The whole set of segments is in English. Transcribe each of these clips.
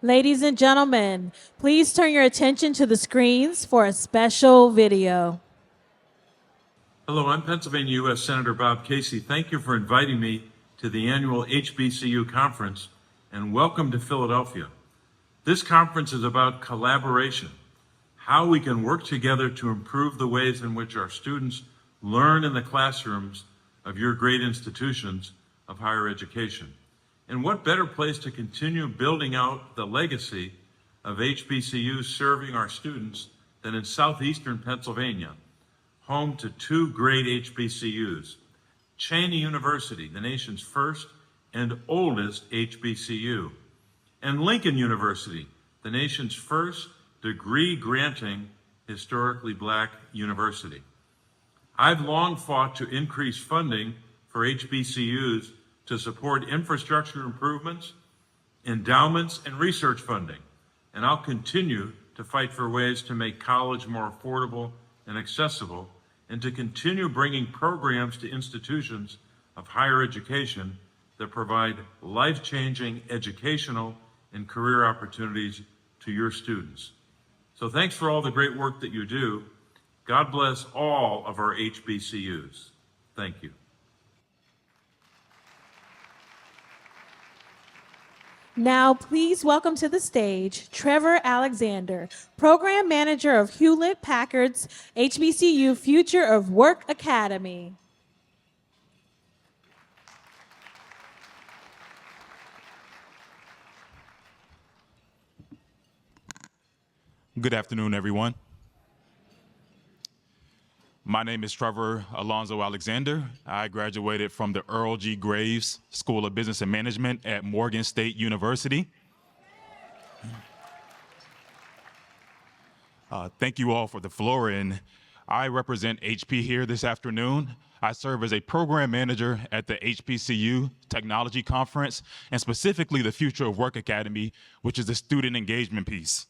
Ladies and gentlemen, please turn your attention to the screens for a special video. Hello, I'm Pennsylvania U.S. Senator Bob Casey. Thank you for inviting me to the annual HBCU conference, and welcome to Philadelphia. This conference is about collaboration, how we can work together to improve the ways in which our students learn in the classrooms of your great institutions of higher education. And what better place to continue building out the legacy of HBCUs serving our students than in southeastern Pennsylvania, home to two great HBCUs, Cheney University, the nation's first and oldest HBCU, and Lincoln University, the nation's first degree-granting historically black university. I've long fought to increase funding for HBCUs to support infrastructure improvements, endowments, and research funding, and I'll continue to fight for ways to make college more affordable and accessible, and to continue bringing programs to institutions of higher education that provide life-changing educational and career opportunities to your students. So thanks for all the great work that you do. God bless all of our HBCUs. Thank you. Now, please welcome to the stage Trevor Alexander, Program Manager of Hewlett-Packard's HBCU Future of Work Academy. Good afternoon, everyone. My name is Trevor Alonzo Alexander. I graduated from the Earl G. Graves School of Business and Management at Morgan State University. Thank you all for the floor, and I represent HP here this afternoon. I serve as a program manager at the HBCU Technology Conference, and specifically the Future of Work Academy, which is the student engagement piece.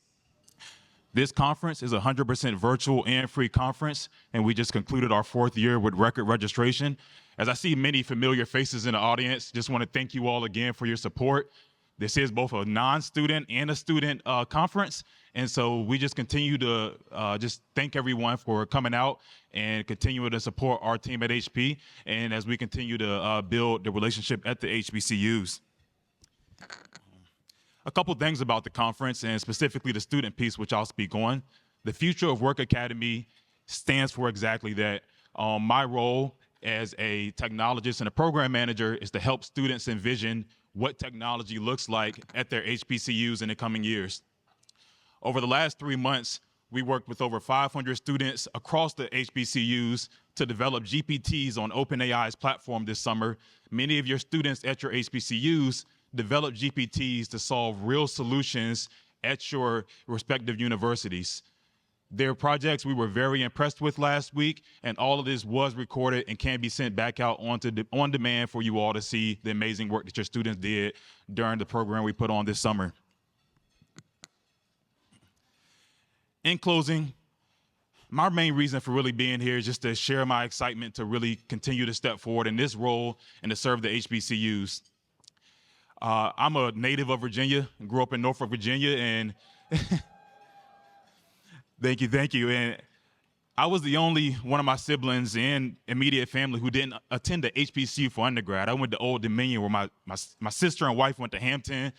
This conference is a 100% virtual and free conference, and we just concluded our 4th year with record registration. As I see many familiar faces in the audience, just want to thank you all again for your support. This is both a non-student and a student conference, and so we just continue to just thank everyone for coming out and continuing to support our team at HP, and as we continue to build the relationship at the HBCUs. A couple things about the conference, and specifically the student piece, which I'll speak on. The Future of Work Academy stands for exactly that. My role as a technologist and a program manager is to help students envision what technology looks like at their HBCUs in the coming years. Over the last 3 months, we worked with over 500 students across the HBCUs to develop GPTs on OpenAI's platform this summer. Many of your students at your HBCUs develop GPTs to solve real solutions at your respective universities. Their projects we were very impressed with last week, and all of this was recorded and can be sent back out on demand for you all to see the amazing work that your students did during the program we put on this summer. In closing, my main reason for really being here is just to share my excitement to really continue to step forward in this role and to serve the HBCUs. I'm a native of Virginia and grew up in Norfolk, Virginia, and thank you. And I was the only one of my siblings and immediate family who didn't attend the HBCU for undergrad. I went to Old Dominion, where my sister and wife went to Hampton.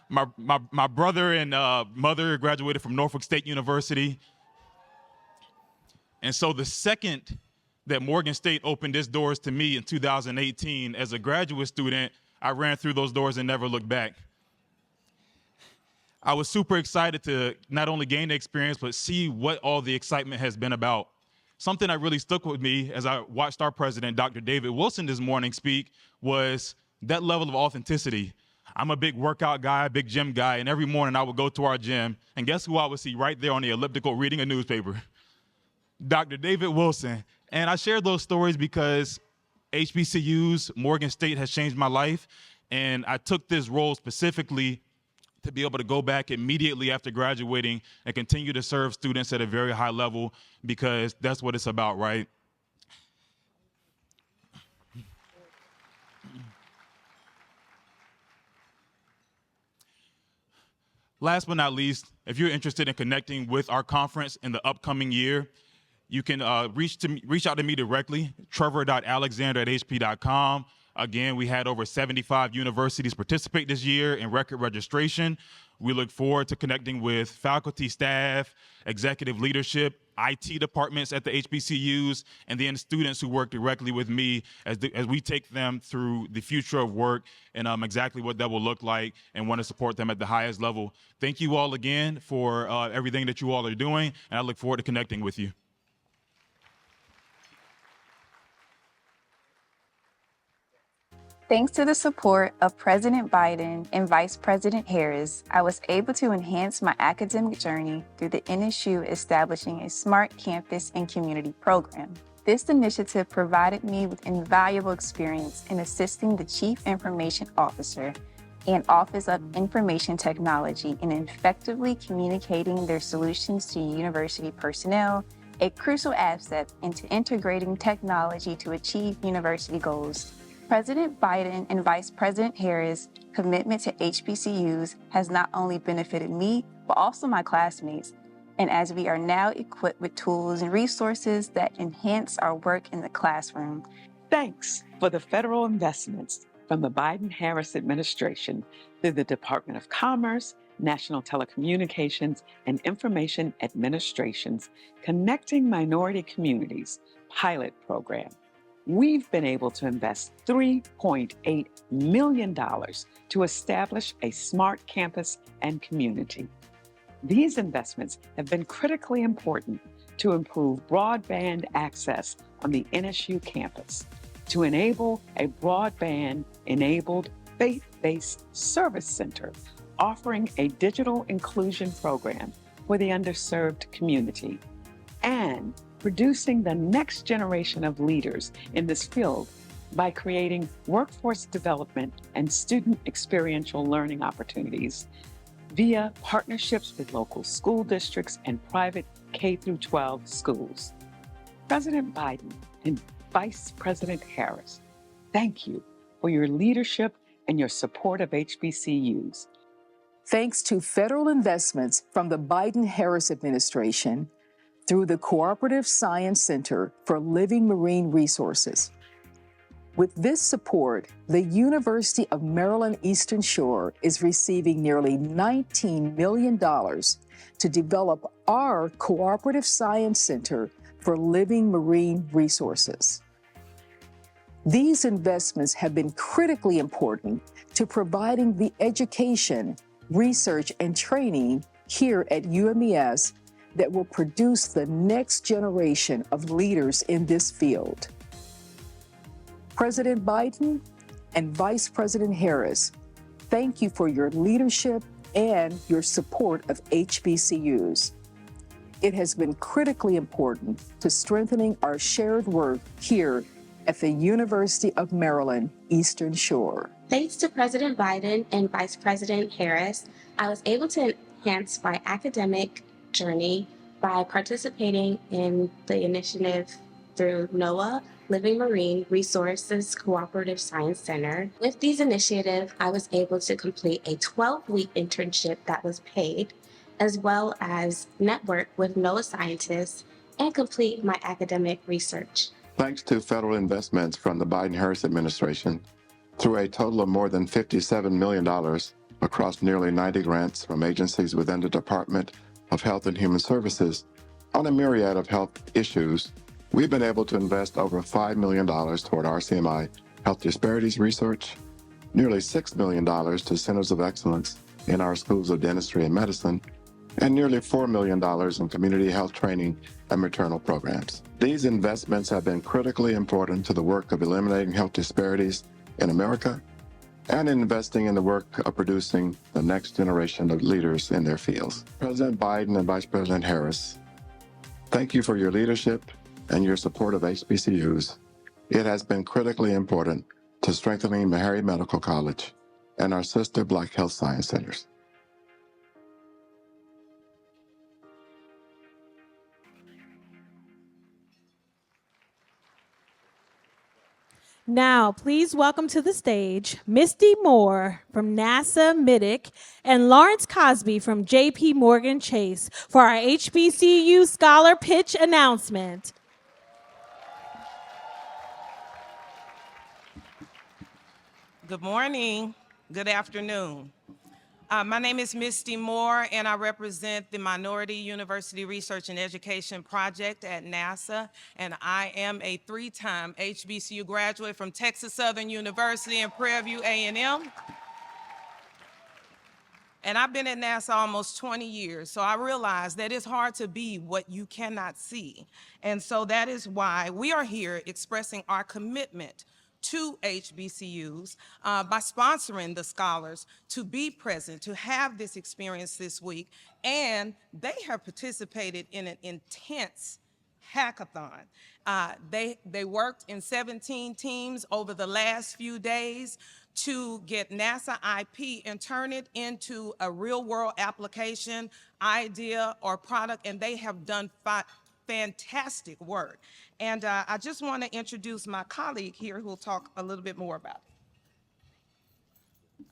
my brother and mother graduated from Norfolk State University. And so the second that Morgan State opened its doors to me in 2018 as a graduate student, I ran through those doors and never looked back. I was super excited to not only gain the experience, but see what all the excitement has been about. Something that really stuck with me as I watched our president, Dr. David Wilson, this morning speak was that level of authenticity. I'm a big workout guy, big gym guy, and every morning I would go to our gym, and guess who I would see right there on the elliptical reading a newspaper? Dr. David Wilson. And I share those stories because HBCUs, Morgan State has changed my life, and I took this role specifically to be able to go back immediately after graduating and continue to serve students at a very high level, because that's what it's about, right? Last but not least, if you're interested in connecting with our conference in the upcoming year, you can reach out to me directly, trevor.alexander@hp.com. Again, we had over 75 universities participate this year in record registration. We look forward to connecting with faculty, staff, executive leadership, IT departments at the HBCUs, and then students who work directly with me as we take them through the future of work and exactly what that will look like, and want to support them at the highest level. Thank you all again for everything that you all are doing, and I look forward to connecting with you. Thanks to the support of President Biden and Vice President Harris, I was able to enhance my academic journey through the NSU establishing a Smart Campus and Community program. This initiative provided me with invaluable experience in assisting the Chief Information Officer and Office of Information Technology in effectively communicating their solutions to university personnel, a crucial asset into integrating technology to achieve university goals. President Biden and Vice President Harris' commitment to HBCUs has not only benefited me, but also my classmates. And as we are now equipped with tools and resources that enhance our work in the classroom. Thanks for the federal investments from the Biden-Harris administration through the Department of Commerce, National Telecommunications, and Information Administration's Connecting Minority Communities pilot program. We've been able to invest $3.8 million to establish a smart campus and community. These investments have been critically important to improve broadband access on the NSU campus, to enable a broadband-enabled faith-based service center offering a digital inclusion program for the underserved community, and producing the next generation of leaders in this field by creating workforce development and student experiential learning opportunities via partnerships with local school districts and private K-12 schools. President Biden and Vice President Harris, thank you for your leadership and your support of HBCUs. Thanks to federal investments from the Biden-Harris administration, through the Cooperative Science Center for Living Marine Resources. With this support, the University of Maryland Eastern Shore is receiving nearly $19 million to develop our Cooperative Science Center for Living Marine Resources. These investments have been critically important to providing the education, research, and training here at UMES that will produce the next generation of leaders in this field. President Biden and Vice President Harris, thank you for your leadership and your support of HBCUs. It has been critically important to strengthening our shared work here at the University of Maryland Eastern Shore. Thanks to President Biden and Vice President Harris, I was able to enhance my academic journey by participating in the initiative through NOAA Living Marine Resources Cooperative Science Center. With these initiatives, I was able to complete a 12-week internship that was paid, as well as network with NOAA scientists and complete my academic research. Thanks to federal investments from the Biden-Harris administration, through a total of more than $57 million across nearly 90 grants from agencies within the Department of Health and Human Services on a myriad of health issues, we've been able to invest over $5 million toward RCMI health disparities research, nearly $6 million to centers of excellence in our schools of dentistry and medicine, and nearly $4 million in community health training and maternal programs. These investments have been critically important to the work of eliminating health disparities in America and investing in the work of producing the next generation of leaders in their fields. President Biden and Vice President Harris, thank you for your leadership and your support of HBCUs. It has been critically important to strengthening Meharry Medical College and our sister Black Health Science Centers. Now, please welcome to the stage Misty Moore from NASA MIDIC and Lawrence Cosby from JP Morgan Chase for our HBCU Scholar Pitch announcement. Good morning. Good afternoon. My name is Misty Moore, and I represent the Minority University Research and Education Project at NASA, and I am a three-time HBCU graduate from Texas Southern University and Prairie View A&M. And I've been at NASA almost 20 years, so I realize that it's hard to be what you cannot see. And so that is why we are here expressing our commitment to HBCUs by sponsoring the scholars to be present, to have this experience this week. And they have participated in an intense hackathon. They worked in 17 teams over the last few days to get NASA IP and turn it into a real world application, idea, or product, and they have done fantastic work. And I just want to introduce my colleague here who will talk a little bit more about it.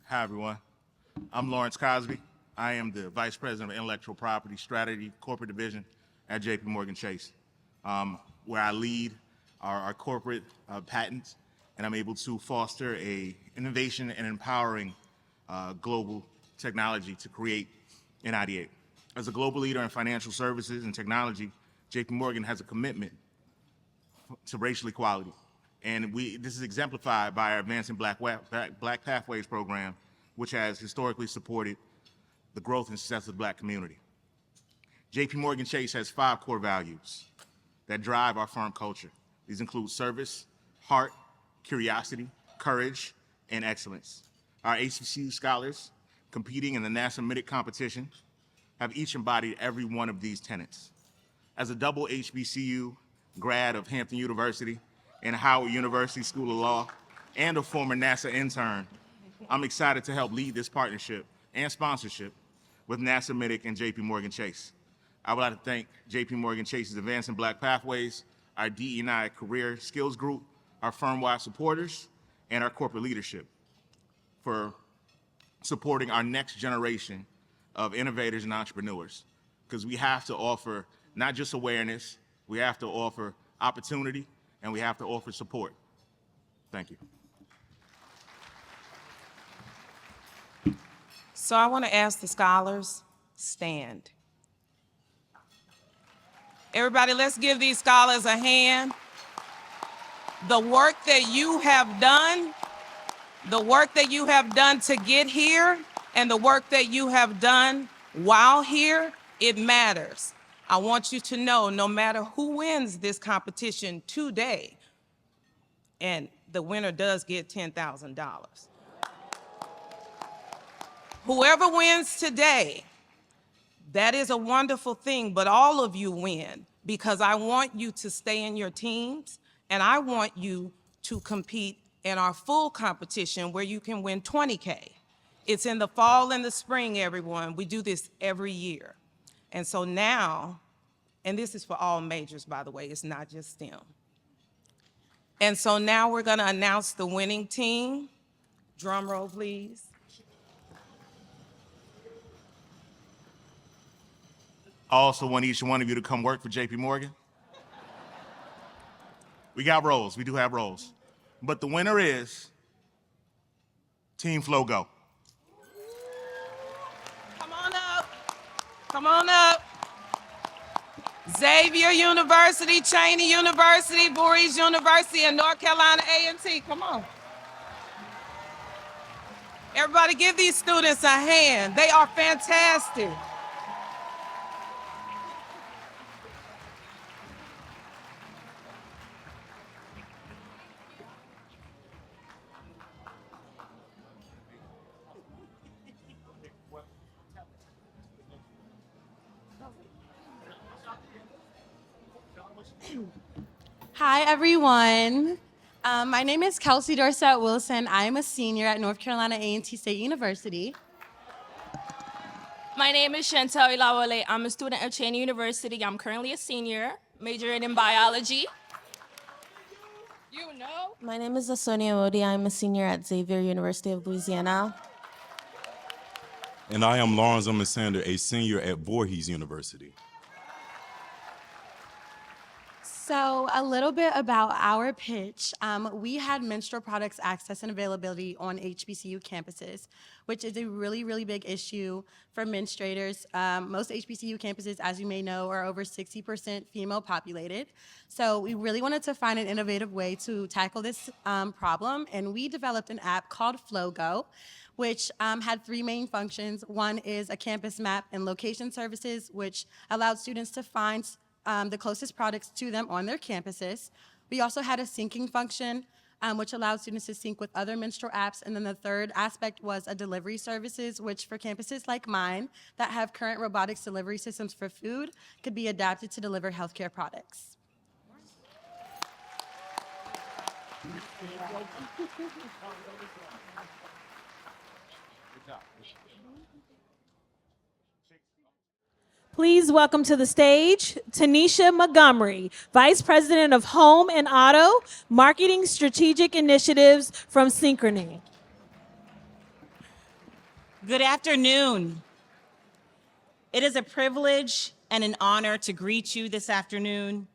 Hi, everyone. I'm Lawrence Cosby. I am the Vice President of Intellectual Property Strategy Corporate Division at JP Morgan Chase, where I lead our corporate patents, and I'm able to foster a innovation and empowering global technology to create and ideate. As a global leader in financial services and technology, JP Morgan has a commitment to racial equality. And this is exemplified by our Advancing Black Pathways program, which has historically supported the growth and success of the Black community. JP Morgan Chase has 5 core values that drive our firm culture. These include service, heart, curiosity, courage, and excellence. Our HBCU scholars competing in the NASA MIDIC competition have each embodied every one of these tenets. As a double HBCU grad of Hampton University and Howard University School of Law and a former NASA intern, I'm excited to help lead this partnership and sponsorship with NASA MIDIC and JP Morgan Chase. I would like to thank JP Morgan Chase's Advancing Black Pathways, our DE&I Career Skills Group, our firm-wide supporters, and our corporate leadership for supporting our next generation of innovators and entrepreneurs, because we have to offer not just awareness, we have to offer opportunity, and we have to offer support. Thank you. So I want to ask the scholars, stand. Everybody, let's give these scholars a hand. The work that you have done, to get here, and the work that you have done while here, it matters. I want you to know, no matter who wins this competition today, and the winner does get $10,000. Whoever wins today, that is a wonderful thing, but all of you win, because I want you to stay in your teams, and I want you to compete in our full competition where you can win $20K. It's in the fall and the spring, everyone. We do this every year. And so now, and this is for all majors, by the way, it's not just STEM. And so now we're gonna announce the winning team. Drum roll, please. I also want each one of you to come work for JP Morgan. We got roles, we do have roles. But the winner is Team Flow Go. Come on up, come on up. Xavier University, Cheney University, Voorhees University, and North Carolina A&T, come on. Everybody give these students a hand. They are fantastic. Hi, everyone. My name is Kelsey Dorsett Wilson. I am a senior at North Carolina A&T State University. My name is Chantel Ilawale. I'm a student at Cheney University. I'm currently a senior, majoring in biology. My name is Asonia Modi. I'm a senior at Xavier University of Louisiana. And I am Lawrence Sander, a senior at Voorhees University. So a little bit about our pitch. We had menstrual products access and availability on HBCU campuses, which is a really, really big issue for menstruators. Most HBCU campuses, as you may know, are over 60% female populated. So we really wanted to find an innovative way to tackle this problem, and we developed an app called FlowGo, which had three main functions. One is a campus map and location services, which allowed students to find the closest products to them on their campuses. We also had a syncing function, which allowed students to sync with other menstrual apps. And then the third aspect was a delivery services, which for campuses like mine that have current robotics delivery systems for food could be adapted to deliver healthcare products. Please welcome to the stage Tanisha Montgomery, Vice President of Home and Auto, Marketing Strategic Initiatives from Synchrony. Good afternoon. It is a privilege and an honor to greet you this afternoon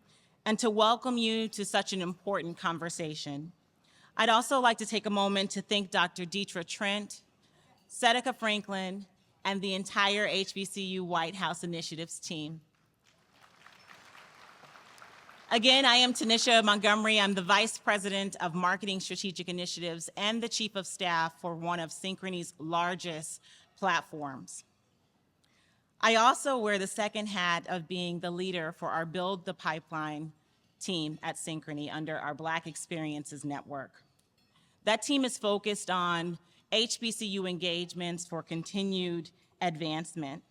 and to welcome you to such an important conversation. I'd also like to take a moment to thank Dr. Deetra Trent, Sedeca Franklin, and the entire HBCU White House Initiatives team. Again, I am Tanisha Montgomery. I'm the Vice President of Marketing Strategic Initiatives and the Chief of Staff for one of Synchrony's largest platforms. I also wear the second hat of being the leader for our Build the Pipeline team at Synchrony under our Black Experiences Network. That team is focused on HBCU engagements for continued advancement.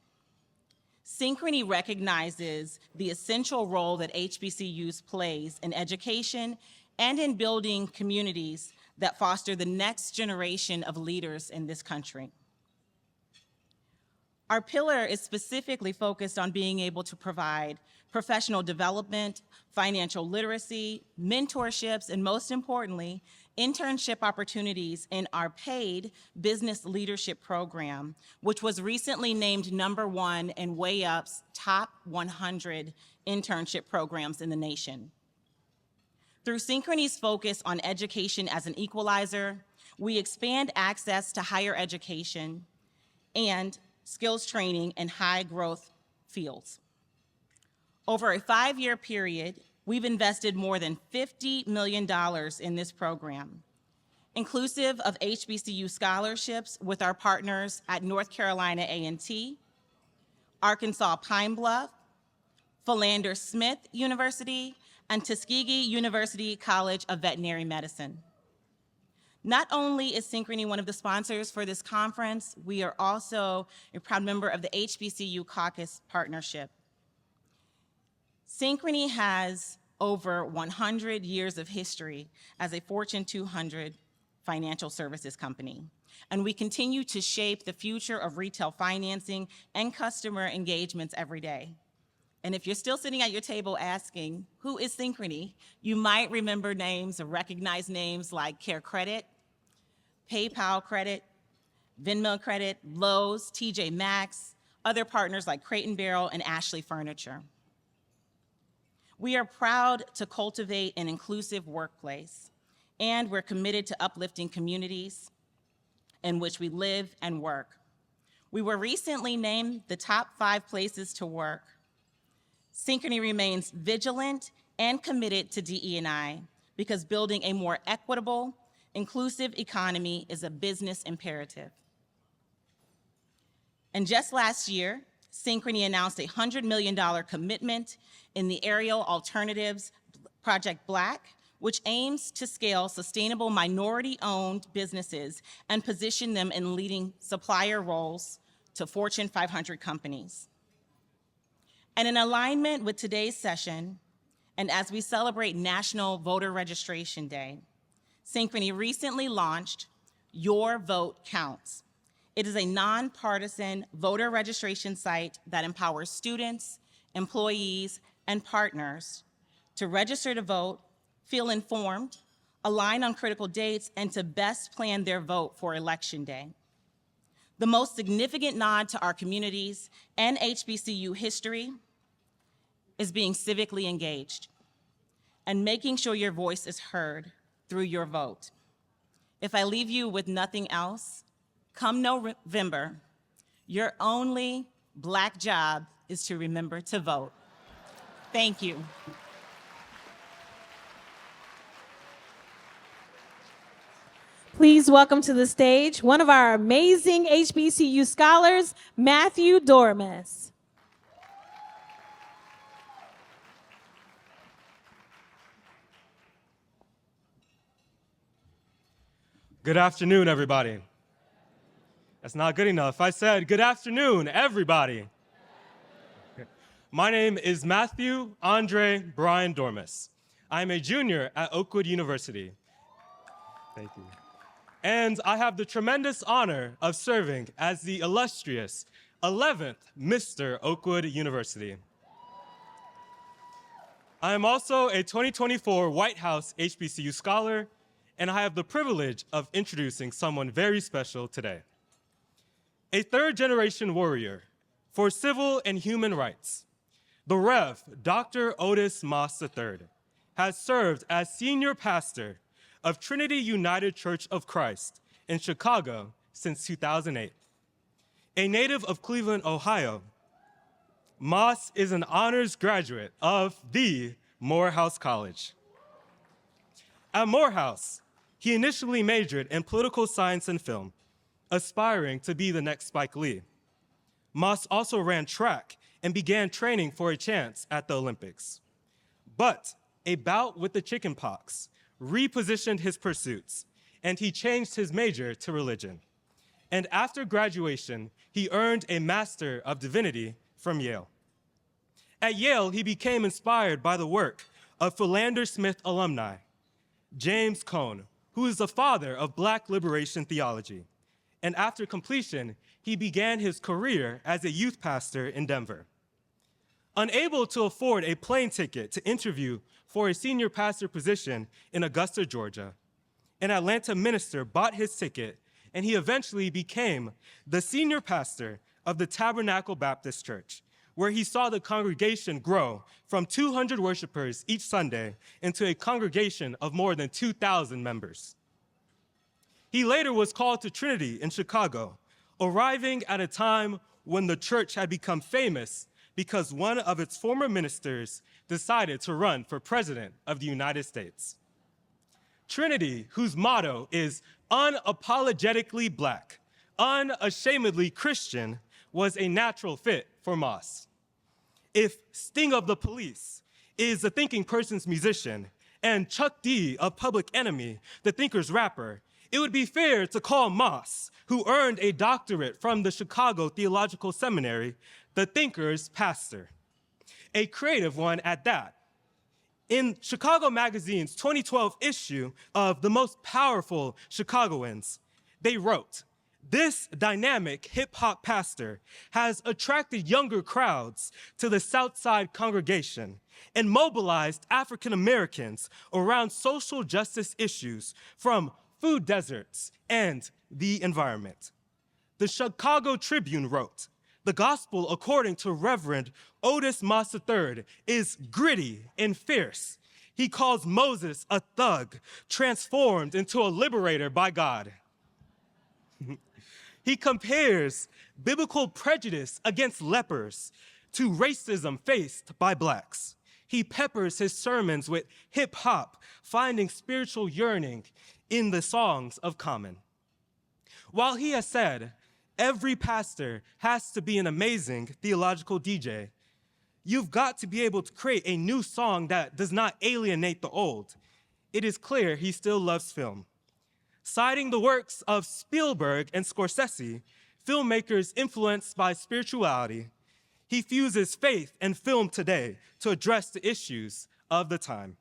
Synchrony recognizes the essential role that HBCUs plays in education and in building communities that foster the next generation of leaders in this country. Our pillar is specifically focused on being able to provide professional development, financial literacy, mentorships, and most importantly, internship opportunities in our paid business leadership program, which was recently named #1 in Way Up's top 100 internship programs in the nation. Through Synchrony's focus on education as an equalizer, we expand access to higher education and skills training in high growth fields. Over a 5-year period, we've invested more than $50 million in this program, inclusive of HBCU scholarships with our partners at North Carolina A&T, Arkansas Pine Bluff, Philander Smith University, and Tuskegee University College of Veterinary Medicine. Not only is Synchrony one of the sponsors for this conference, we are also a proud member of the HBCU Caucus Partnership. Synchrony has over 100 years of history as a Fortune 200 financial services company, and we continue to shape the future of retail financing and customer engagements every day. And if you're still sitting at your table asking, who is Synchrony, you might remember names or recognize names like Care Credit, PayPal Credit, Venmo Credit, Lowe's, TJ Maxx, other partners like Crate and Barrel and Ashley Furniture. We are proud to cultivate an inclusive workplace, and we're committed to uplifting communities in which we live and work. We were recently named the top 5 places to work. Synchrony remains vigilant and committed to DE&I because building a more equitable, inclusive economy is a business imperative. And just last year, Synchrony announced a $100 million commitment in the Aerial Alternatives Project Black, which aims to scale sustainable minority-owned businesses and position them in leading supplier roles to Fortune 500 companies. And in alignment with today's session, and as we celebrate National Voter Registration Day, Synchrony recently launched Your Vote Counts. It is a nonpartisan voter registration site that empowers students, employees, and partners to register to vote, feel informed, align on critical dates, and to best plan their vote for Election Day. The most significant nod to our communities and HBCU history is being civically engaged and making sure your voice is heard through your vote. If I leave you with nothing else, come November, your only Black job is to remember to vote. Thank you. Please welcome to the stage one of our amazing HBCU scholars, Matthew Dormus. Good afternoon, everybody. That's not good enough. I said, good afternoon, everybody. My name is Matthew Andre Brian Dormus. I'm a junior at Oakwood University. Thank you. And I have the tremendous honor of serving as the illustrious 11th Mr. Oakwood University. I am also a 2024 White House HBCU scholar, and I have the privilege of introducing someone very special today. A third-generation warrior for civil and human rights, the Rev. Dr. Otis Moss III has served as senior pastor of Trinity United Church of Christ in Chicago since 2008. A native of Cleveland, Ohio, Moss is an honors graduate of the Morehouse College. At Morehouse, he initially majored in political science and film, aspiring to be the next Spike Lee. Moss also ran track and began training for a chance at the Olympics. But a bout with the chickenpox repositioned his pursuits, and he changed his major to religion. And after graduation, he earned a Master of Divinity from Yale. At Yale, he became inspired by the work of Philander Smith alumni, James Cone, who is the father of Black liberation theology. And after completion, he began his career as a youth pastor in Denver. Unable to afford a plane ticket to interview for a senior pastor position in Augusta, Georgia, an Atlanta minister bought his ticket, and he eventually became the senior pastor of the Tabernacle Baptist Church, where he saw the congregation grow from 200 worshipers each Sunday into a congregation of more than 2,000 members. He later was called to Trinity in Chicago, arriving at a time when the church had become famous because one of its former ministers decided to run for president of the United States. Trinity, whose motto is unapologetically Black, unashamedly Christian, was a natural fit for Moss. If Sting of the Police is the thinking person's musician and Chuck D of Public Enemy, the thinker's rapper, it would be fair to call Moss, who earned a doctorate from the Chicago Theological Seminary, the thinker's pastor, a creative one at that. In Chicago Magazine's 2012 issue of The Most Powerful Chicagoans, they wrote, "This dynamic hip-hop pastor has attracted younger crowds to the Southside congregation and mobilized African Americans around social justice issues from food deserts and the environment." The Chicago Tribune wrote, "The gospel, according to Reverend Otis Moss III, is gritty and fierce. He calls Moses a thug, transformed into a liberator by God." He compares biblical prejudice against lepers to racism faced by Blacks. He peppers his sermons with hip hop, finding spiritual yearning in the songs of Common. While he has said, every pastor has to be an amazing theological DJ, you've got to be able to create a new song that does not alienate the old. It is clear he still loves film. Citing the works of Spielberg and Scorsese, filmmakers influenced by spirituality, he fuses faith and film today to address the issues of the time.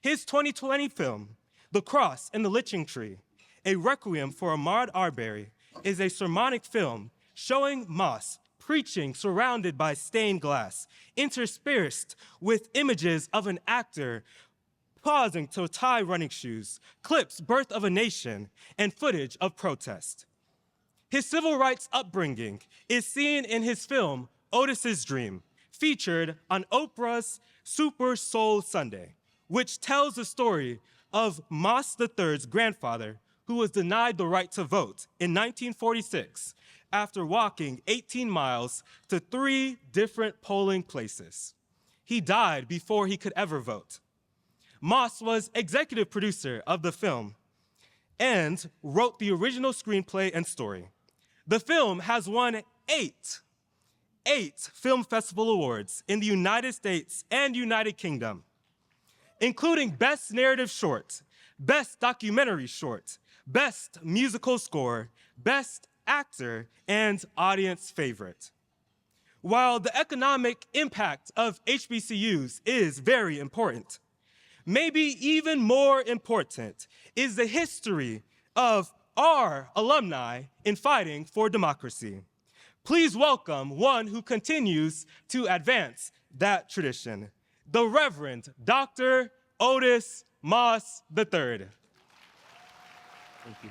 His 2020 film, The Cross and the Lynching Tree, a requiem for Ahmaud Arbery, is a sermonic film showing Moss preaching surrounded by stained glass, interspersed with images of an actor pausing to tie running shoes, clips Birth of a Nation, and footage of protest. His civil rights upbringing is seen in his film, Otis's Dream, featured on Oprah's Super Soul Sunday, which tells the story of Moss III's grandfather, who was denied the right to vote in 1946 after walking 18 miles to 3 different polling places. He died before he could ever vote. Moss was executive producer of the film and wrote the original screenplay and story. The film has won eight film festival awards in the United States and United Kingdom, including Best Narrative Short, Best Documentary Short, Best Musical Score, Best Actor, and Audience Favorite. While the economic impact of HBCUs is very important, maybe even more important is the history of our alumni in fighting for democracy. Please welcome one who continues to advance that tradition, the Reverend Dr. Otis Moss III. Thank you.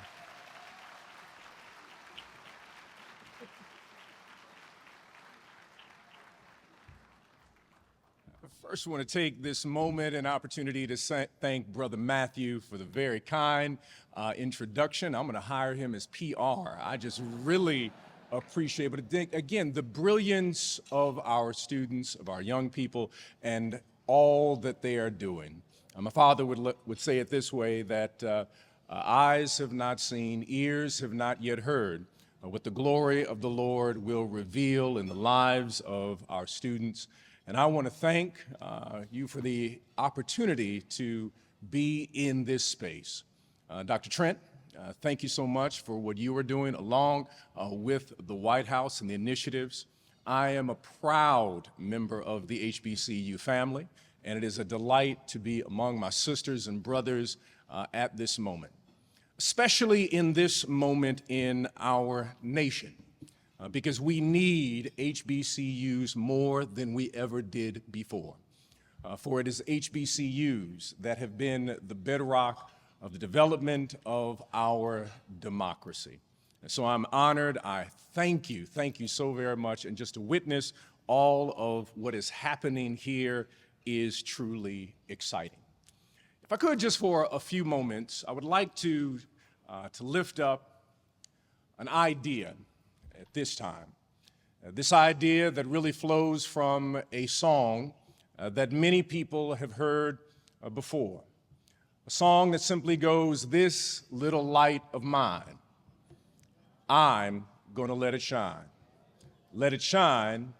First, I want to take this moment and opportunity to thank Brother Matthew for the very kind introduction. I'm going to hire him as PR. I just really appreciate it. But again, the brilliance of our students, of our young people, and all that they are doing. My father would say it this way, that eyes have not seen, ears have not yet heard what the glory of the Lord will reveal in the lives of our students. And I want to thank you for the opportunity to be in this space. Dr. Trent, thank you so much for what you are doing along with the White House and the initiatives. I am a proud member of the HBCU family, and it is a delight to be among my sisters and brothers at this moment, especially in this moment in our nation. Because we need HBCUs more than we ever did before. For it is HBCUs that have been the bedrock of the development of our democracy. And so I'm honored. I thank you so very much. And just to witness all of what is happening here is truly exciting. If I could, just for a few moments, I would like to lift up an idea at this time. This idea that really flows from a song that many people have heard before. A song that simply goes, "This little light of mine, I'm gonna let it shine. Let it shine,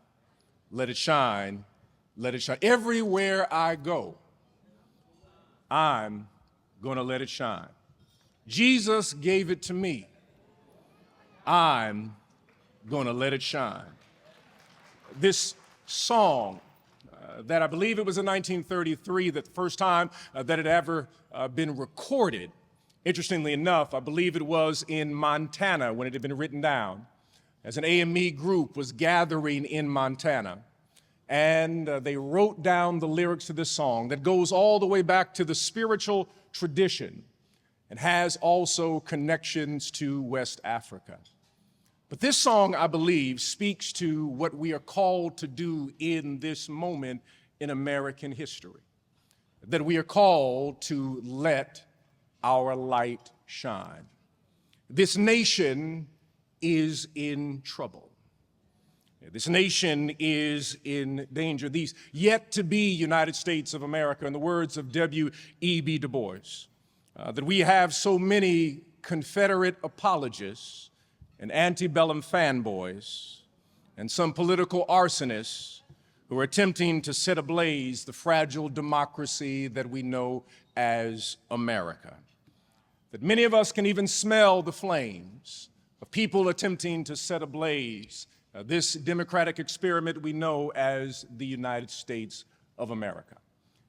let it shine, let it shine. Everywhere I go, I'm gonna let it shine. Jesus gave it to me. I'm gonna let it shine." This song that I believe it was in 1933 that the first time that it ever been recorded. Interestingly enough, I believe it was in Montana when it had been written down, as an AME group was gathering in Montana. And they wrote down the lyrics to this song that goes all the way back to the spiritual tradition and has also connections to West Africa. But this song, I believe, speaks to what we are called to do in this moment in American history, that we are called to let our light shine. This nation is in trouble. This nation is in danger. These yet to be United States of America, in the words of W.E.B. Du Bois, that we have so many Confederate apologists and antebellum fanboys, and some political arsonists who are attempting to set ablaze the fragile democracy that we know as America. That many of us can even smell the flames of people attempting to set ablaze this democratic experiment we know as the United States of America.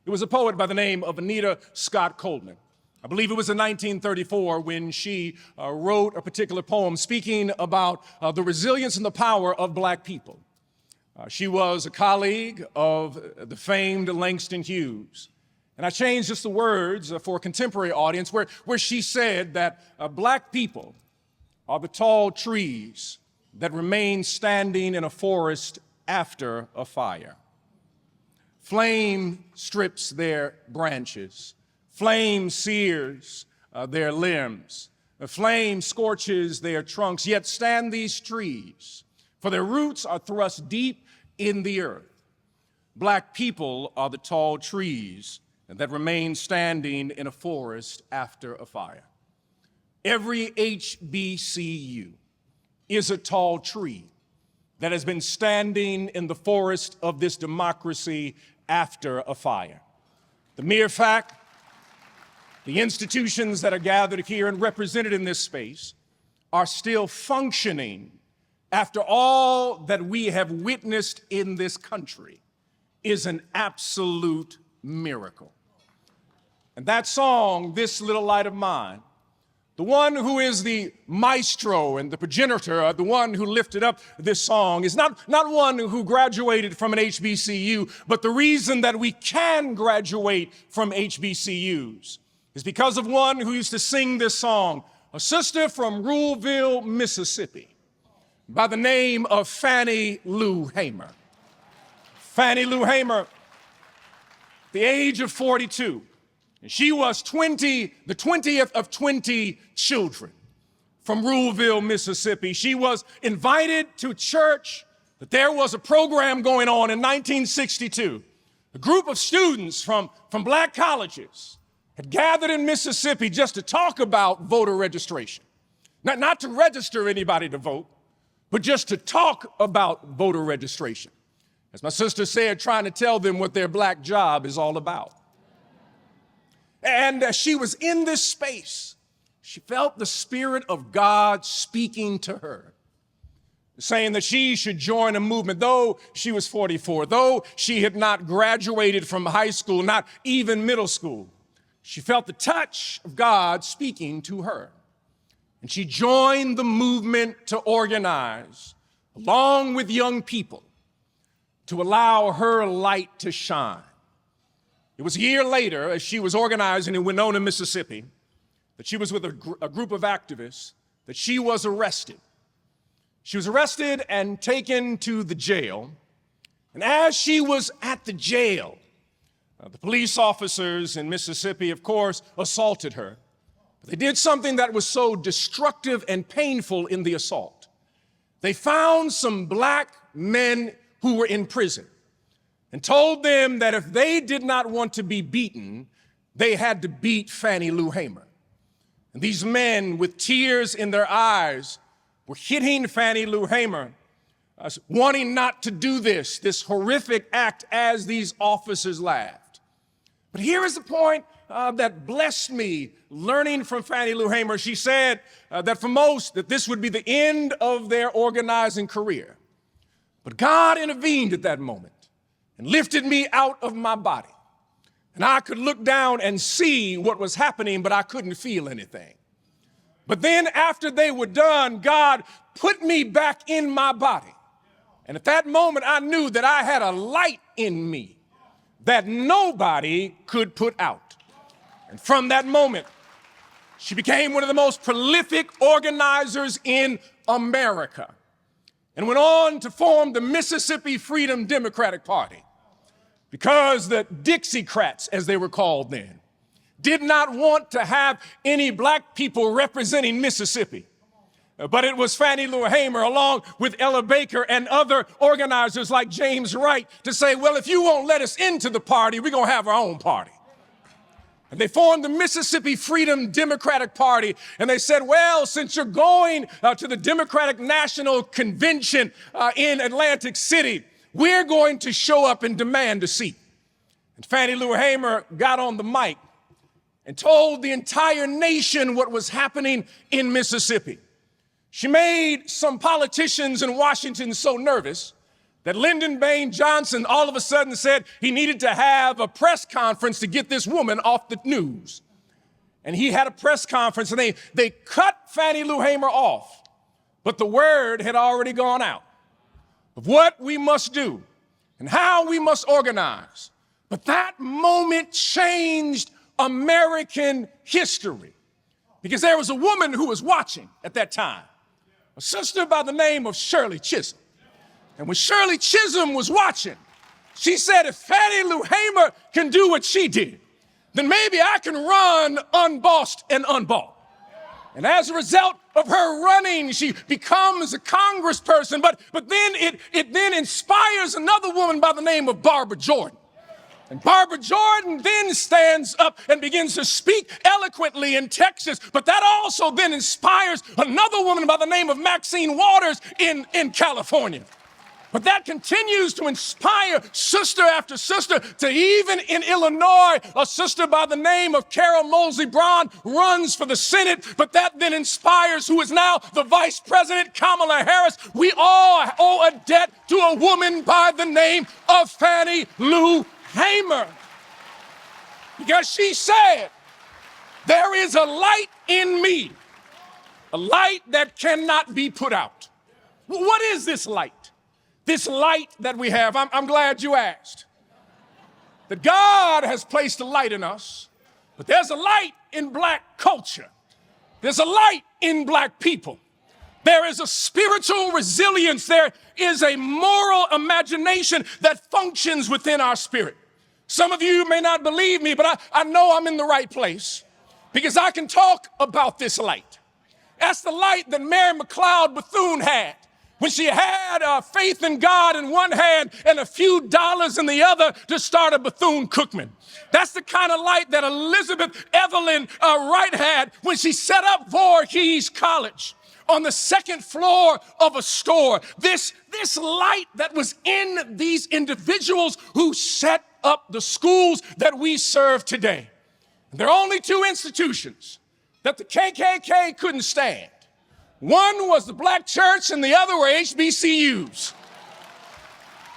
It was a poet by the name of Anita Scott Coleman. I believe it was in 1934 when she wrote a particular poem speaking about the resilience and the power of Black people. She was a colleague of the famed Langston Hughes. And And I changed just the words for a contemporary audience where she said that black people are the tall trees that remain standing in a forest after a fire. Flame strips their branches. Flame sears their limbs. The flame scorches their trunks, yet stand these trees, for their roots are thrust deep in the earth. Black people are the tall trees that remain standing in a forest after a fire. Every HBCU is a tall tree that has been standing in the forest of this democracy after a fire. The mere fact the institutions that are gathered here and represented in this space are still functioning after all that we have witnessed in this country is an absolute miracle. And that song, This Little Light of Mine, the one who is the maestro and the progenitor, the one who lifted up this song, is not one who graduated from an HBCU, but the reason that we can graduate from HBCUs is because of one who used to sing this song, a sister from Ruleville, Mississippi, by the name of Fannie Lou Hamer. Fannie Lou Hamer, the age of 42, and she was the 20th of 20 children from Ruleville, Mississippi. She was invited to church, that there was a program going on in 1962. A group of students from black colleges had gathered in Mississippi just to talk about voter registration. Not to register anybody to vote, but just to talk about voter registration. As my sister said, trying to tell them what their black job is all about. And as she was in this space, she felt the Spirit of God speaking to her, saying that she should join a movement, though she was 44, though she had not graduated from high school, not even middle school. She felt the touch of God speaking to her. And she joined the movement to organize, along with young people, to allow her light to shine. It was a year later, as she was organizing in Winona, Mississippi, that she was with a group of activists, that she was arrested. She was arrested and taken to the jail. And as she was at the jail, the police officers in Mississippi, of course, assaulted her. But they did something that was so destructive and painful in the assault. They found some black men who were in prison and told them that if they did not want to be beaten, they had to beat Fannie Lou Hamer. And these men, with tears in their eyes, were hitting Fannie Lou Hamer, wanting not to do this horrific act as these officers laughed. But here is the point that blessed me learning from Fannie Lou Hamer. She said that for most, that this would be the end of their organizing career. But God intervened at that moment and lifted me out of my body. And I could look down and see what was happening, but I couldn't feel anything. But then after they were done, God put me back in my body. And at that moment, I knew that I had a light in me that nobody could put out. And from that moment, she became one of the most prolific organizers in America and went on to form the Mississippi Freedom Democratic Party, because the Dixiecrats, as they were called then, did not want to have any black people representing Mississippi. But it was Fannie Lou Hamer, along with Ella Baker and other organizers like James Wright, to say, well, if you won't let us into the party, we're going to have our own party. And they formed the Mississippi Freedom Democratic Party. And they said, well, since you're going to the Democratic National Convention in Atlantic City, we're going to show up and demand a seat. And Fannie Lou Hamer got on the mic and told the entire nation what was happening in Mississippi. She made some politicians in Washington so nervous that Lyndon Baines Johnson all of a sudden said he needed to have a press conference to get this woman off the news. And he had a press conference, and they cut Fannie Lou Hamer off. But the word had already gone out of what we must do and how we must organize. But that moment changed American history because there was a woman who was watching at that time, a sister by the name of Shirley Chisholm. And when Shirley Chisholm was watching, she said, if Fannie Lou Hamer can do what she did, then maybe I can run unbossed and unbought. And as a result of her running, she becomes a congressperson, but then it then inspires another woman by the name of Barbara Jordan. And Barbara Jordan then stands up and begins to speak eloquently in Texas, but that also then inspires another woman by the name of Maxine Waters in California. But that continues to inspire sister after sister to even in Illinois, a sister by the name of Carol Moseley Braun runs for the Senate, but that then inspires who is now the Vice President, Kamala Harris. We all owe a debt to a woman by the name of Fannie Lou Hamer. Because she said, there is a light in me, a light that cannot be put out. What is this light? This light that we have, I'm glad you asked. That God has placed a light in us, but there's a light in black culture. There's a light in black people. There is a spiritual resilience. There is a moral imagination that functions within our spirit. Some of you may not believe me, but I know I'm in the right place because I can talk about this light. That's the light that Mary McLeod Bethune had when she had faith in God in one hand and a few dollars in the other to start a Bethune-Cookman. That's the kind of light that Elizabeth Evelyn Wright had when she set up Voorhees College on the second floor of a store. This light that was in these individuals who set up the schools that we serve today. There are only two institutions that the KKK couldn't stand. One was the black church and the other were HBCUs.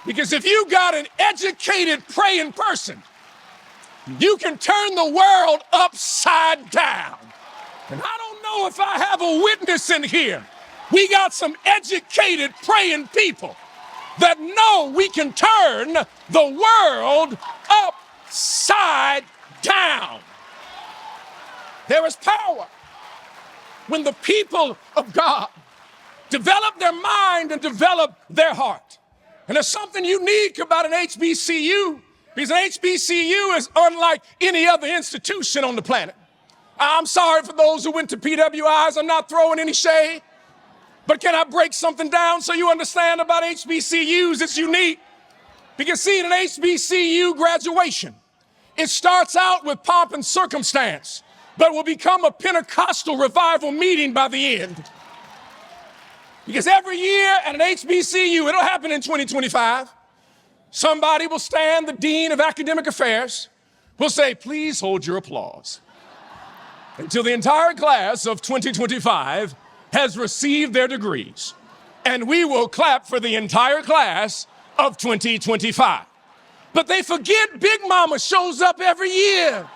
Because if you got an educated praying person, you can turn the world upside down. And I don't know if I have a witness in here. We got some educated praying people that know we can turn the world upside down. There is power when the people of God develop their mind and develop their heart. And there's something unique about an HBCU, because an HBCU is unlike any other institution on the planet. I'm sorry for those who went to PWIs. I'm not throwing any shade. But can I break something down so you understand about HBCUs? It's unique. Because see, in an HBCU graduation, it starts out with pomp and circumstance, but will become a Pentecostal revival meeting by the end. Because every year at an HBCU, it'll happen in 2025, somebody will stand, the Dean of Academic Affairs, will say, please hold your applause until the entire class of 2025 has received their degrees. And we will clap for the entire class of 2025. But they forget Big Mama shows up every year.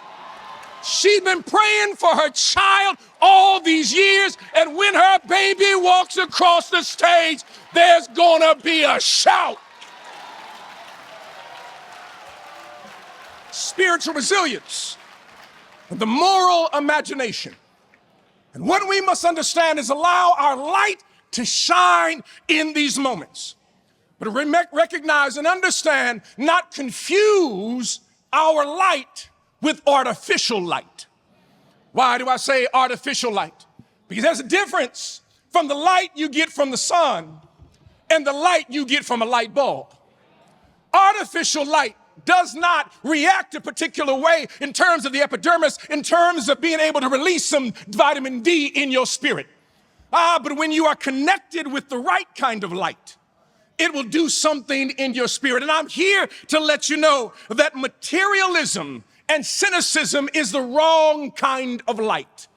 She's been praying for her child all these years, and when her baby walks across the stage, there's gonna be a shout. Spiritual resilience, the moral imagination. And what we must understand is allow our light to shine in these moments. But recognize and understand, not confuse our light with artificial light. Why do I say artificial light? Because there's a difference from the light you get from the sun and the light you get from a light bulb. Artificial light does not react a particular way in terms of the epidermis, in terms of being able to release some vitamin D in your spirit. But when you are connected with the right kind of light, it will do something in your spirit. And I'm here to let you know that materialism and cynicism is the wrong kind of light.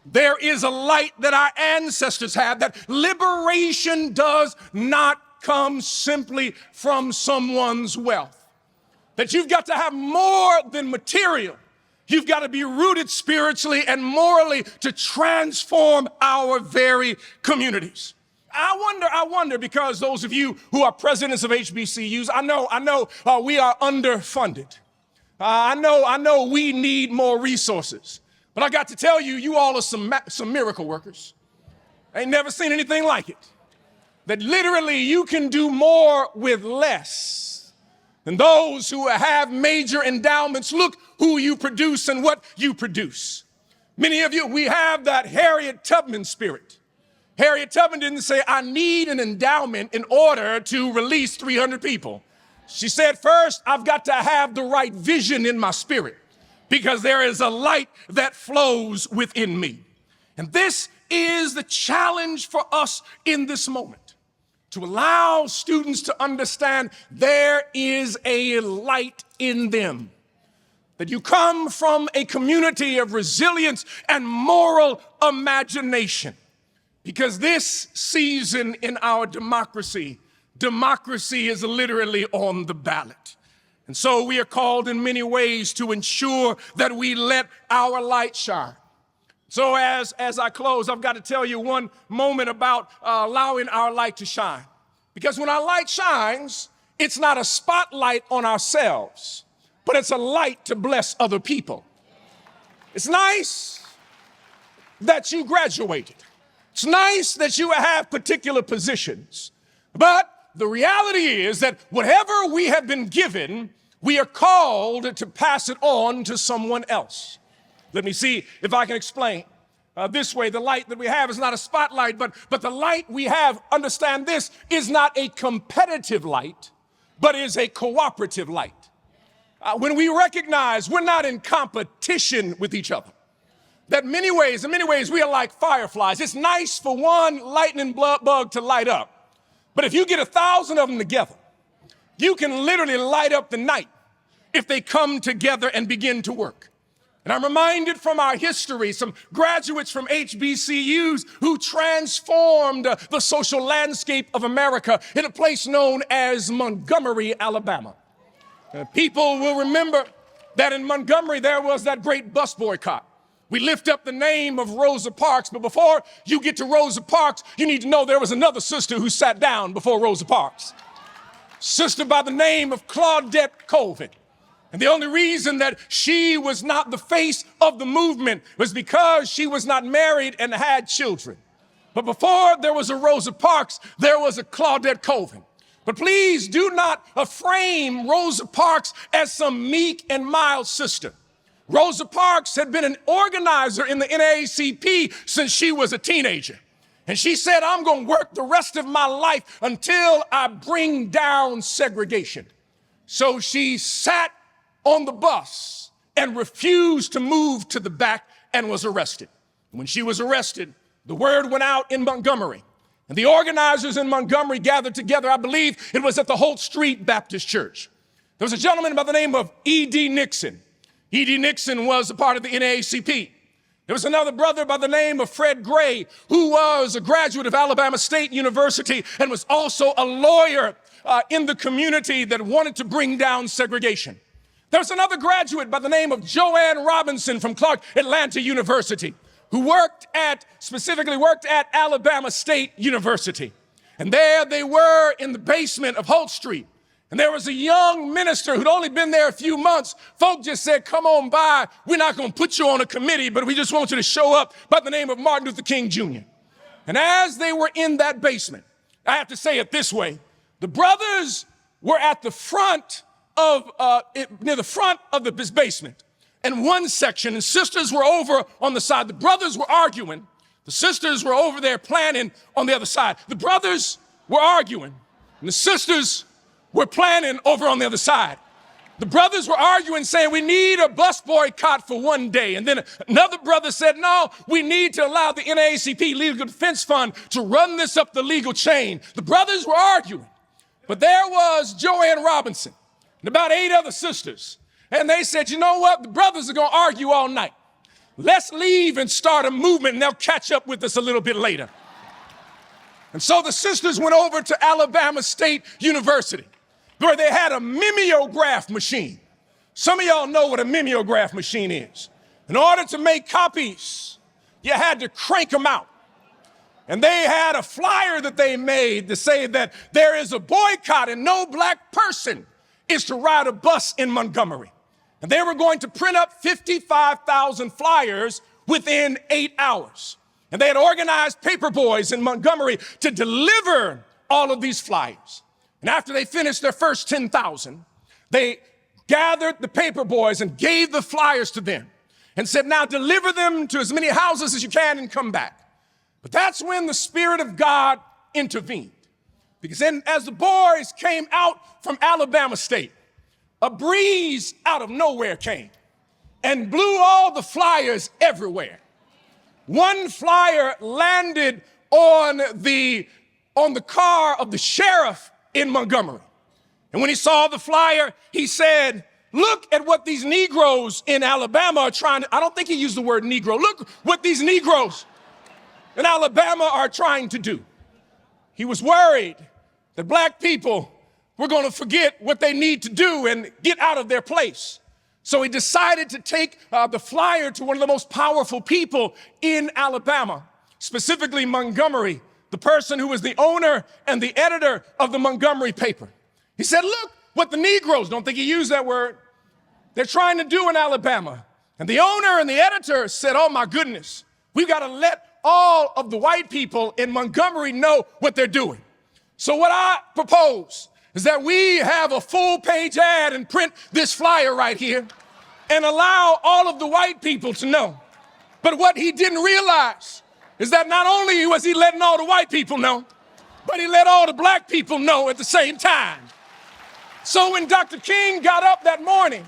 There is a light that our ancestors had, that liberation does not come simply from someone's wealth. That you've got to have more than material. You've got to be rooted spiritually and morally to transform our very communities. I wonder, because those of you who are presidents of HBCUs, I know we are underfunded. I know we need more resources. But I got to tell you, you all are some miracle workers. I ain't never seen anything like it. That literally you can do more with less than those who have major endowments. Look who you produce and what you produce. Many of you, we have that Harriet Tubman spirit. Harriet Tubman didn't say, I need an endowment in order to release 300 people. She said, first, I've got to have the right vision in my spirit because there is a light that flows within me. And this is the challenge for us in this moment, to allow students to understand there is a light in them, that you come from a community of resilience and moral imagination. Because this season in our democracy is literally on the ballot. And so we are called in many ways to ensure that we let our light shine. So as I close, I've got to tell you one moment about allowing our light to shine. Because when our light shines, it's not a spotlight on ourselves, but it's a light to bless other people. It's nice that you graduated. It's nice that you have particular positions. But the reality is that whatever we have been given, we are called to pass it on to someone else. Let me see if I can explain this way. The light that we have is not a spotlight, but the light we have, understand this, is not a competitive light, but is a cooperative light. When we recognize we're not in competition with each other, that in many ways, we are like fireflies. It's nice for one lightning bug to light up. But if you get 1,000 of them together, you can literally light up the night if they come together and begin to work. And I'm reminded from our history, some graduates from HBCUs who transformed the social landscape of America in a place known as Montgomery, Alabama. People will remember that in Montgomery, there was that great bus boycott. We lift up the name of Rosa Parks, but before you get to Rosa Parks, you need to know there was another sister who sat down before Rosa Parks. Sister by the name of Claudette Colvin. And the only reason that she was not the face of the movement was because she was not married and had children. But before there was a Rosa Parks, there was a Claudette Colvin. But please do not frame Rosa Parks as some meek and mild sister. Rosa Parks had been an organizer in the NAACP since she was a teenager. And she said, I'm going to work the rest of my life until I bring down segregation. So she sat on the bus and refused to move to the back and was arrested. When she was arrested, the word went out in Montgomery. And the organizers in Montgomery gathered together. I believe it was at the Holt Street Baptist Church. There was a gentleman by the name of E.D. Nixon. E.D. Nixon was a part of the NAACP. There was another brother by the name of Fred Gray, who was a graduate of Alabama State University and was also a lawyer in the community that wanted to bring down segregation. There was another graduate by the name of Joanne Robinson from Clark Atlanta University, who specifically worked at Alabama State University. And there they were in the basement of Holt Street. And there was a young minister who'd only been there a few months. Folk just said, come on by. We're not going to put you on a committee, but we just want you to show up, by the name of Martin Luther King Jr. And as they were in that basement, I have to say it this way, the brothers were at the front of, near the front of this basement in one section, and sisters were over on the side. The brothers were arguing. The sisters were over there planning on the other side. The brothers were arguing, and the sisters were planning over on the other side. The brothers were arguing, saying, we need a bus boycott for one day. And then another brother said, no, we need to allow the NAACP Legal Defense Fund to run this up the legal chain. The brothers were arguing. But there was Joanne Robinson and about 8 other sisters. And they said, you know what? The brothers are going to argue all night. Let's leave and start a movement, and they'll catch up with us a little bit later. And so the sisters went over to Alabama State University, where they had a mimeograph machine. Some of y'all know what a mimeograph machine is. In order to make copies, you had to crank them out. And they had a flyer that they made to say that there is a boycott and no black person is to ride a bus in Montgomery. And they were going to print up 55,000 flyers within 8 hours. And they had organized paper boys in Montgomery to deliver all of these flyers. And after they finished their first 10,000, they gathered the paper boys and gave the flyers to them and said, now deliver them to as many houses as you can and come back. But that's when the Spirit of God intervened. Because then as the boys came out from Alabama State, a breeze out of nowhere came and blew all the flyers everywhere. One flyer landed on the car of the sheriff in Montgomery. And when he saw the flyer, he said, look at what these Negroes in Alabama are trying to, I don't think he used the word Negro. Look what these Negroes in Alabama are trying to do. He was worried that black people were going to forget what they need to do and get out of their place. So he decided to take the flyer to one of the most powerful people in Alabama, specifically Montgomery, the person who was the owner and the editor of the Montgomery paper. He said, look what the Negroes, don't think he used that word, they're trying to do in Alabama. And the owner and the editor said, oh my goodness, we've got to let all of the white people in Montgomery know what they're doing. So what I propose is that we have a full-page ad and print this flyer right here and allow all of the white people to know. But what he didn't realize is that not only was he letting all the white people know, but he let all the black people know at the same time. So when Dr. King got up that morning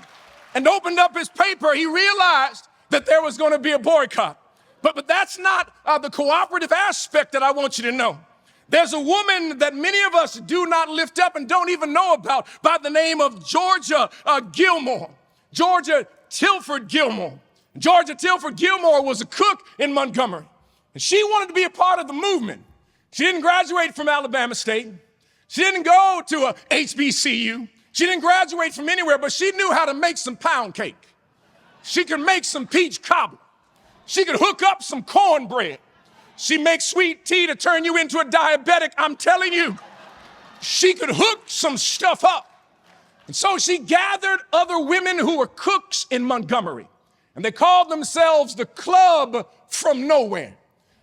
and opened up his paper, he realized that there was going to be a boycott. But that's not the cooperative aspect that I want you to know. There's a woman that many of us do not lift up and don't even know about by the name of Georgia Gilmore. Georgia Tilford Gilmore. Georgia Tilford Gilmore was a cook in Montgomery. And she wanted to be a part of the movement. She didn't graduate from Alabama State. She didn't go to a HBCU. She didn't graduate from anywhere, but she knew how to make some pound cake. She could make some peach cobbler. She could hook up some cornbread. She makes sweet tea to turn you into a diabetic. I'm telling you, she could hook some stuff up. And so she gathered other women who were cooks in Montgomery. And they called themselves the Club from Nowhere.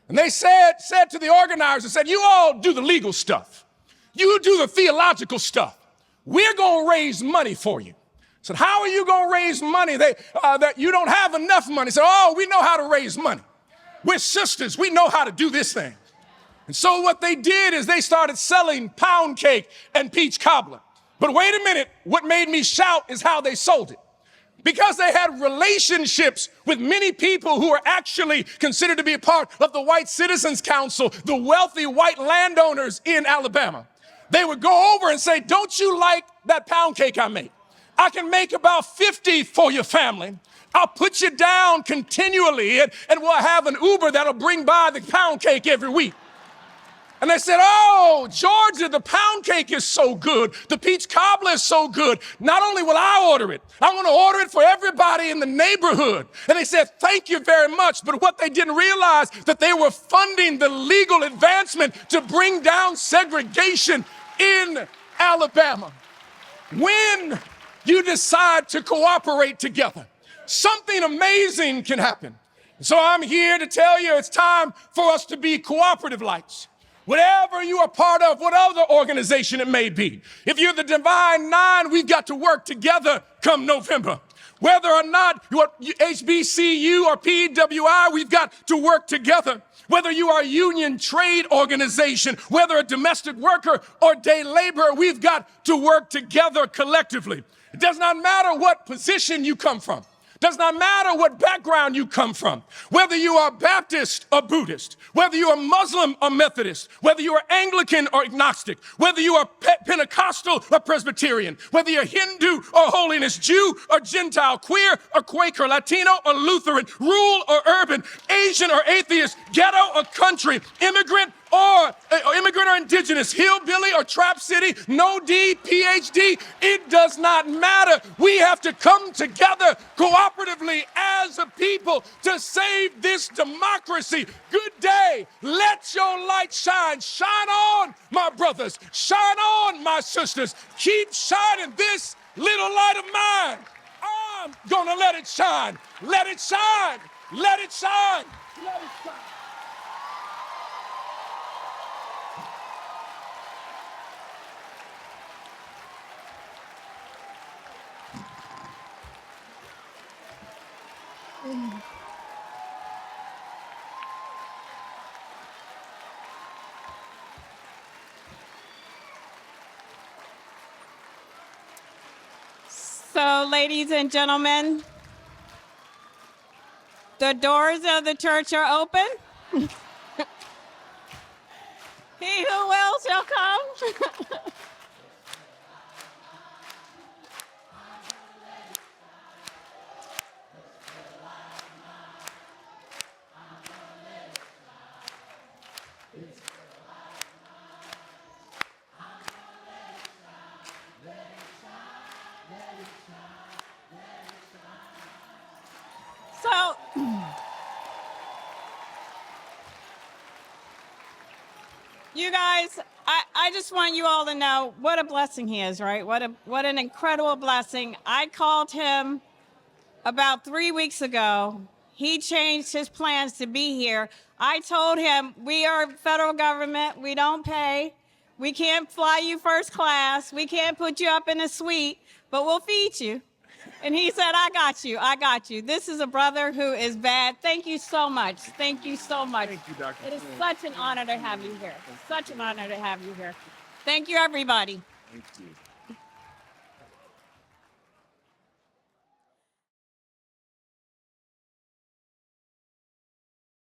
And they said to the organizers, said, you all do the legal stuff. You do the theological stuff. We're going to raise money for you. I said, how are you going to raise money? That you don't have enough money. I said, oh, we know how to raise money. We're sisters. We know how to do this thing. And so what they did is they started selling pound cake and peach cobbler. But wait a minute. What made me shout is how they sold it. Because they had relationships with many people who are actually considered to be a part of the White Citizens Council, the wealthy white landowners in Alabama. They would go over and say, don't you like that pound cake I make? I can make about 50 for your family. I'll put you down continually and we'll have an Uber that'll bring by the pound cake every week. And they said, oh, Georgia, the pound cake is so good. The peach cobbler is so good. Not only will I order it, I want to order it for everybody in the neighborhood. And they said, thank you very much. But what they didn't realize, that they were funding the legal advancement to bring down segregation in Alabama. When you decide to cooperate together, something amazing can happen. So I'm here to tell you it's time for us to be cooperative lights. Whatever you are part of, what other organization it may be. If you're the Divine Nine, we've got to work together come November. Whether or not you're HBCU or PWI, we've got to work together. Whether you are a union trade organization, whether a domestic worker or day laborer, we've got to work together collectively. It does not matter what position you come from. Does not matter what background you come from, whether you are Baptist or Buddhist, whether you are Muslim or Methodist, whether you are Anglican or agnostic, whether you are Pentecostal or Presbyterian, whether you're Hindu or holiness, Jew or Gentile, queer or Quaker, Latino or Lutheran, rural or urban, Asian or atheist, ghetto or country, immigrant or indigenous, hillbilly or trap city, no D, PhD, it does not matter. We have to come together cooperatively as a people to save this democracy. Good day. Let your light shine. Shine on, my brothers. Shine on, my sisters. Keep shining this little light of mine. I'm gonna let it shine. Let it shine. Let it shine. Let it shine. So, ladies and gentlemen, the doors of the church are open. He who will shall come. So, you guys, I just want you all to know what a blessing he is, right? What an incredible blessing. I called him about 3 weeks ago. He changed his plans to be here. I told him, we are federal government. We don't pay. We can't fly you first class. We can't put you up in a suite, but we'll feed you. And he said, I got you. I got you. This is a brother who is bad. Thank you so much. Thank you so much. Thank you, Dr. It is Flynn. such an honor to have you here. Such an honor to have you here. Thank you, everybody. Thank you.